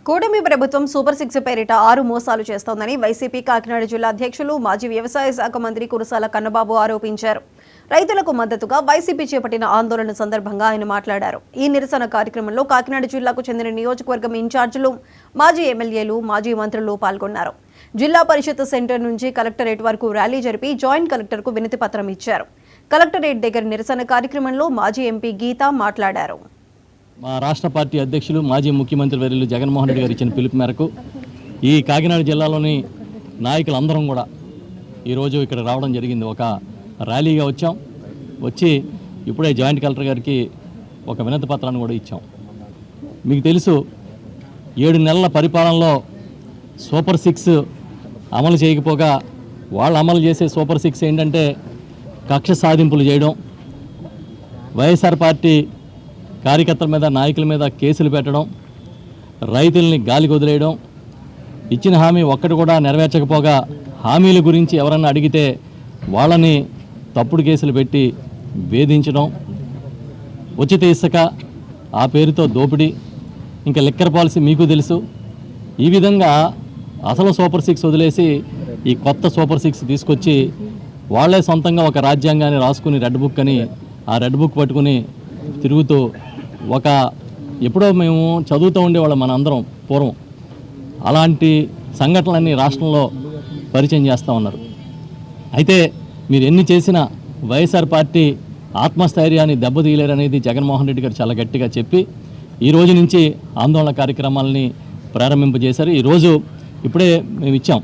కూటమి ప్రభుత్వం super six పేరిట 6 మోసాలు చేస్తోందని వైసీపీ కాకినాడ జిల్లా అధ్యక్షులు మాజీ వ్యవసాయ శాఖ మంత్రి కురసాల కన్నబాబు ఆరోపించారు. రైతులకు మద్దతుగా వైసీపీ చేపట్టిన ఆందోళన సందర్భంగా ఆయన మాట్లాడారు. ఈ నిరసన కార్యక్రమంలో కాకినాడ జిల్లాకు చెందిన నియోజకవర్గం ఇన్ఛార్జీలు, మాజీ ఎమ్మెల్యేలు, మాజీ మంత్రులు పాల్గొన్నారు. జిల్లా పరిషత్ సెంటర్ నుంచి కలెక్టరేట్ వరకు ర్యాలీ జరిపి జాయింట్ కలెక్టర్కు వినతి పత్రం ఇచ్చారు. కలెక్టరేట్ దగ్గర నిరసన కార్యక్రమంలో మాజీ ఎంపీ గీత మాట్లాడారు. మా రాష్ట్ర పార్టీ అధ్యక్షులు మాజీ ముఖ్యమంత్రి వర్యులు జగన్మోహన్ రెడ్డి గారు ఇచ్చిన పిలుపు మేరకు ఈ కాకినాడ జిల్లాలోని నాయకులందరం కూడా ఈరోజు ఇక్కడ రావడం జరిగింది. ఒక ర్యాలీగా వచ్చి ఇప్పుడే జాయింట్ కలెక్టర్ గారికి ఒక వినతి పత్రాన్ని కూడా ఇచ్చాం. మీకు తెలుసు, 7 నెలల పరిపాలనలో సూపర్ 6 అమలు చేయకపోగా వాళ్ళు అమలు చేసే సూపర్ 6 ఏంటంటే కక్ష సాధింపులు చేయడం, వైఎస్ఆర్ పార్టీ కార్యకర్తల మీద, నాయకుల మీద కేసులు పెట్టడం, రైతుల్ని గాలికి వదిలేయడం, ఇచ్చిన హామీ ఒక్కటి కూడా నెరవేర్చకపోగా హామీల గురించి ఎవరన్నా అడిగితే వాళ్ళని తప్పుడు కేసులు పెట్టి వేధించడం, ఉచిత ఇసుక ఆ పేరుతో దోపిడీ, ఇంకా లిక్కర్ పాలసీ మీకు తెలుసు. ఈ విధంగా అసలు సూపర్ 6 వదిలేసి ఈ కొత్త సూపర్ 6 తీసుకొచ్చి వాళ్ళే సొంతంగా ఒక రాజ్యాంగాన్ని రాసుకుని రెడ్ బుక్ అని ఆ రెడ్ బుక్ పట్టుకుని తిరుగుతూ ఎప్పుడో మేము చదువుతూ ఉండేవాళ్ళం మన అందరం పూర్వం. అలాంటి సంఘటనలన్నీ రాష్ట్రంలో పరిచయం చేస్తూ ఉన్నారు. అయితే మీరు ఎన్ని చేసినా వైఎస్ఆర్ పార్టీ ఆత్మస్థైర్యాన్ని దెబ్బతీయలేరనేది జగన్మోహన్ రెడ్డి గారు చాలా గట్టిగా చెప్పి ఈ రోజు నుంచి ఆందోళన కార్యక్రమాలని ప్రారంభింపజేశారు. ఈరోజు ఇప్పుడే మేము ఇచ్చాం